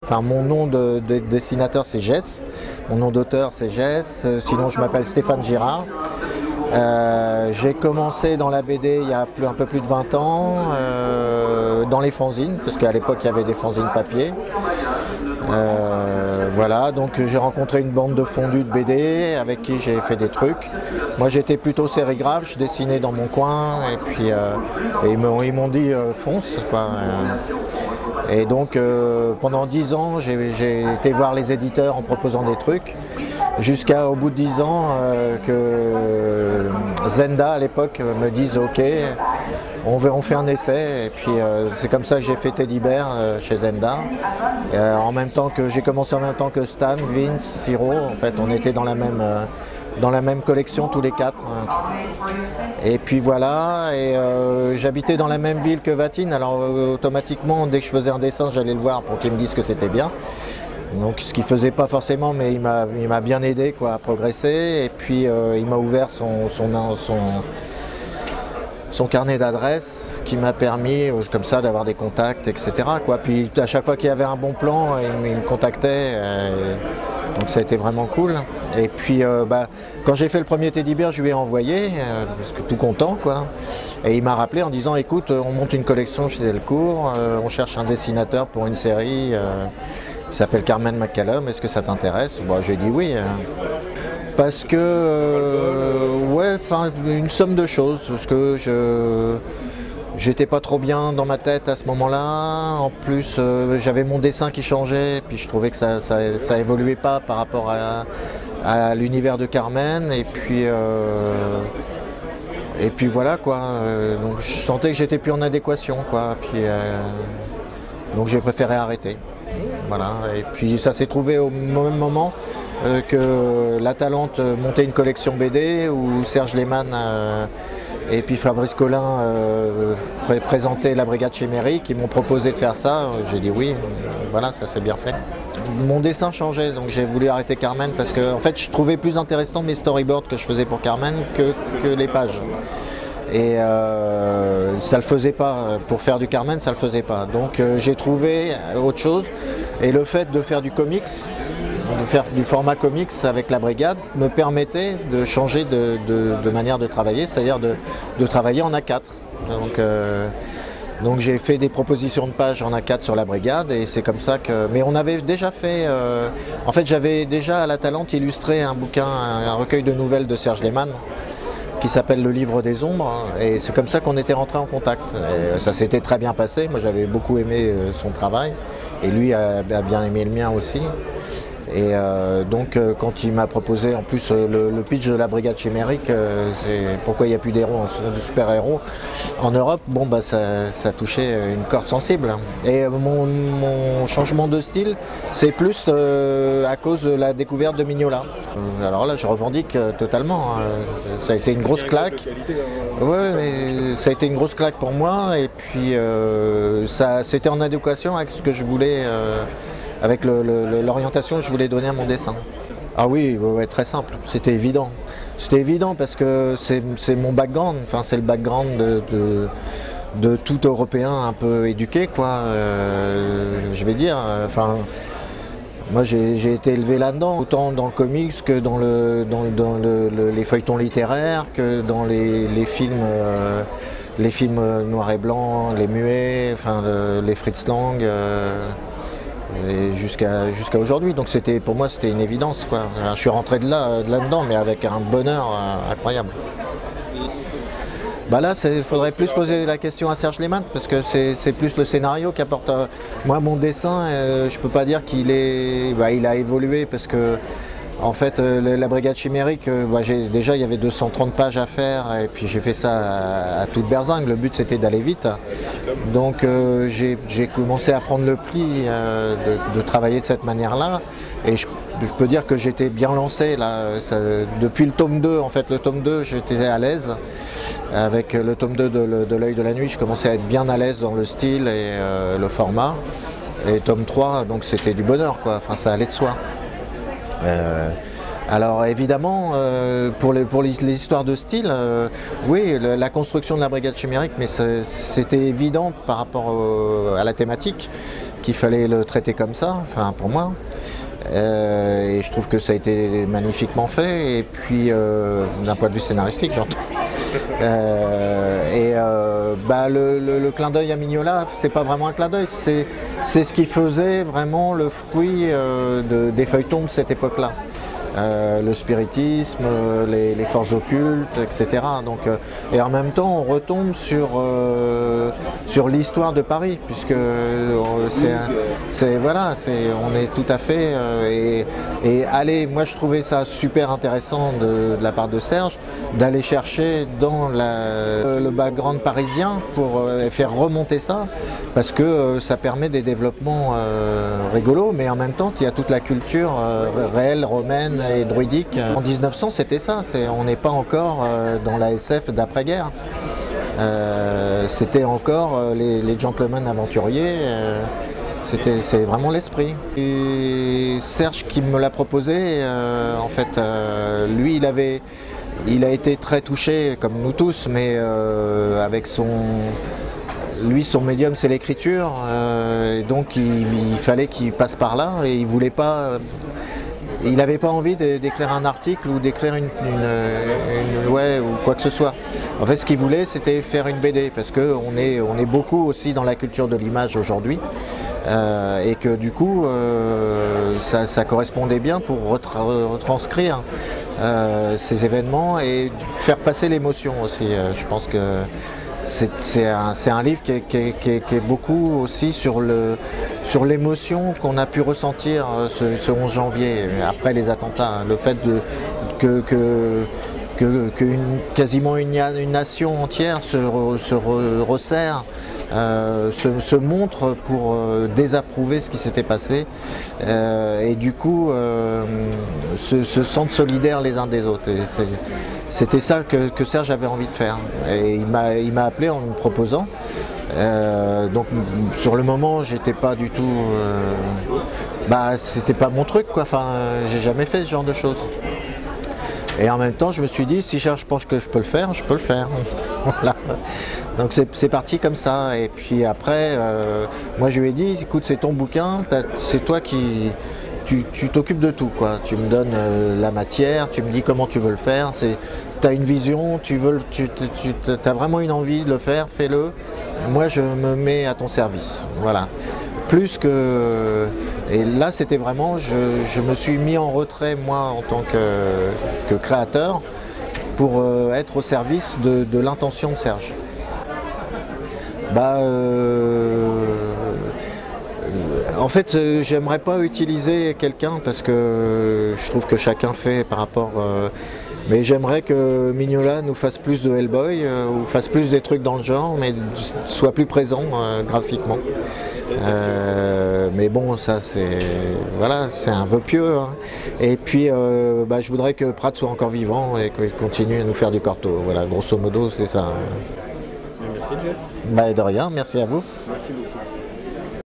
Enfin, mon nom de dessinateur c'est Jess, mon nom d'auteur c'est Jess, sinon je m'appelle Stéphane Girard. J'ai commencé dans la BD il y a un peu plus de 20 ans, dans les fanzines, parce qu'à l'époque il y avait des fanzines papier. Voilà, donc j'ai rencontré une bande de fondus de BD avec qui j'ai fait des trucs. Moi j'étais plutôt sérigraphe, je dessinais dans mon coin et puis ils m'ont dit fonce quoi. Et donc pendant 10 ans j'ai été voir les éditeurs en proposant des trucs. Jusqu'au bout de 10 ans que Zenda à l'époque me dise ok, on fait un essai et puis c'est comme ça que j'ai fait Teddy Bear chez Zenda. En même temps que j'ai commencé en même temps que Stan, Vince, Siro, en fait on était dans la même collection tous les quatre. Et puis voilà, et j'habitais dans la même ville que Vatine, alors automatiquement dès que je faisais un dessin j'allais le voir pour qu'il me dise que c'était bien. Donc ce qu'il faisait pas forcément, mais il m'a bien aidé quoi, à progresser. Et puis il m'a ouvert son carnet d'adresses qui m'a permis comme ça d'avoir des contacts, etc. quoi. Puis à chaque fois qu'il y avait un bon plan, il me contactait. Donc ça a été vraiment cool. Et puis quand j'ai fait le premier Teddy Bear, je lui ai envoyé, parce que tout content quoi. Et il m'a rappelé en disant écoute, on monte une collection chez Delcourt, on cherche un dessinateur pour une série. Qui s'appelle Carmen McCallum, est-ce que ça t'intéresse? Bon, j'ai dit oui. Parce que, ouais, enfin, une somme de choses, parce que j'étais pas trop bien dans ma tête à ce moment-là. En plus, j'avais mon dessin qui changeait, puis je trouvais que ça évoluait pas par rapport à l'univers de Carmen. Et puis voilà quoi. Donc je sentais que j'étais plus en adéquation quoi. Puis donc j'ai préféré arrêter. Voilà. Et puis ça s'est trouvé au même moment que La Talente montait une collection BD où Serge Lehmann et puis Fabrice Collin présentaient la Brigade Chimérique. Ils m'ont proposé de faire ça. J'ai dit oui. Voilà, ça s'est bien fait. Mon dessin changeait, donc j'ai voulu arrêter Carmen parce que en fait je trouvais plus intéressant mes storyboards que je faisais pour Carmen que les pages. Et ça le faisait pas, pour faire du Carmen ça le faisait pas. Donc j'ai trouvé autre chose et le fait de faire du comics, de faire du format comics avec la brigade me permettait de changer de manière de travailler, c'est-à-dire de travailler en A4. Donc j'ai fait des propositions de pages en A4 sur la brigade et c'est comme ça que... Mais on avait déjà fait... En fait j'avais déjà à La Talente illustré un bouquin, un recueil de nouvelles de Serge Lehmann qui s'appelle Le Livre des Ombres et c'est comme ça qu'on était rentré en contact. Et ça s'était très bien passé, moi j'avais beaucoup aimé son travail et lui a bien aimé le mien aussi. Et donc quand il m'a proposé en plus le pitch de la Brigade Chimérique, c'est pourquoi il n'y a plus d'héros, de super-héros en Europe, bon bah ça touchait une corde sensible. Et mon changement de style, c'est plus à cause de la découverte de Mignola. Alors là je revendique totalement, ça a été une grosse claque. Ouais, mais ça a été une grosse claque pour moi et puis c'était en adéquation avec ce que je voulais. Avec l'orientation que je voulais donner à mon dessin. Ah oui, ouais, très simple, c'était évident. C'était évident parce que c'est mon background, enfin c'est le background de tout Européen un peu éduqué, quoi. Je vais dire, enfin, moi j'ai été élevé là-dedans, autant dans le comics que dans les feuilletons littéraires, que dans les films. Les films noirs et blancs, les muets, enfin les Fritz Lang. Et jusqu'à aujourd'hui, donc pour moi c'était une évidence quoi. Je suis rentré de là-dedans mais avec un bonheur incroyable. Bah là il faudrait plus poser la question à Serge Lehmann parce que c'est plus le scénario qui apporte. Moi mon dessin, je peux pas dire qu'il il a évolué parce que en fait la Brigade Chimérique, déjà il y avait 230 pages à faire et puis j'ai fait ça à toute berzingue, le but c'était d'aller vite. Donc j'ai commencé à prendre le pli de travailler de cette manière-là et je peux dire que j'étais bien lancé là. Depuis le tome 2, en fait le tome 2 j'étais à l'aise. Avec le tome 2 de L'œil de la nuit, je commençais à être bien à l'aise dans le style et le format. Et tome 3, donc c'était du bonheur quoi, enfin ça allait de soi. Alors évidemment, pour les histoires de style, oui, la construction de la Brigade Chimérique, mais c'était évident par rapport à la thématique, qu'il fallait le traiter comme ça, enfin pour moi. Et je trouve que ça a été magnifiquement fait, et puis d'un point de vue scénaristique, j'entends. Le clin d'œil à Mignola, c'est pas vraiment un clin d'œil, c'est ce qui faisait vraiment le fruit des feuilletons de cette époque-là. Le spiritisme, les forces occultes, etc. Donc, et en même temps, on retombe sur l'histoire de Paris, puisque on est tout à fait... allez, moi je trouvais ça super intéressant de la part de Serge, d'aller chercher dans le background parisien pour faire remonter ça, parce que ça permet des développements rigolos, mais en même temps, il y a toute la culture réelle, romaine et druidique. En 1900, c'était ça, on n'est pas encore dans la SF d'après-guerre. C'était encore les gentlemen aventuriers, c'est vraiment l'esprit. Et Serge qui me l'a proposé, en fait, lui il a été très touché, comme nous tous, mais avec son médium c'est l'écriture, donc il fallait qu'il passe par là, et il voulait pas... Il n'avait pas envie d'écrire un article ou d'écrire une ouais, ou quoi que ce soit. En fait, ce qu'il voulait, c'était faire une BD, parce qu'on est beaucoup aussi dans la culture de l'image aujourd'hui, et que du coup, ça correspondait bien pour retranscrire ces événements et faire passer l'émotion aussi. Je pense que c'est un livre qui est beaucoup aussi sur l'émotion qu'on a pu ressentir ce 11 janvier, après les attentats. Le fait quasiment une nation entière se resserre, se montre pour désapprouver ce qui s'était passé, et du coup se sentent solidaires les uns des autres. C'était ça que Serge avait envie de faire, et il m'a appelé en me proposant. Donc sur le moment, j'étais pas du tout, c'était pas mon truc, quoi. Enfin, j'ai jamais fait ce genre de choses. Et en même temps, je me suis dit, si je pense que je peux le faire, je peux le faire. Voilà. Donc c'est parti comme ça. Et puis après, moi je lui ai dit, écoute, c'est ton bouquin, c'est toi qui... Tu t'occupes de tout, quoi. Tu me donnes la matière, tu me dis comment tu veux le faire. Tu as une vision, tu as vraiment une envie de le faire, fais-le. Moi, je me mets à ton service. Voilà. Plus que... Et là, c'était vraiment... Je me suis mis en retrait, moi, en tant que créateur, pour être au service de l'intention de Serge. En fait, j'aimerais pas utiliser quelqu'un, parce que je trouve que chacun fait par rapport... mais j'aimerais que Mignola nous fasse plus de Hellboy, ou fasse plus des trucs dans le genre, mais soit plus présent graphiquement. Mais bon, ça c'est un vœu pieux, hein. Et puis je voudrais que Pratt soit encore vivant et qu'il continue à nous faire du Corto. Voilà, grosso modo, c'est ça. Merci Jeff. De rien, merci à vous. Merci beaucoup.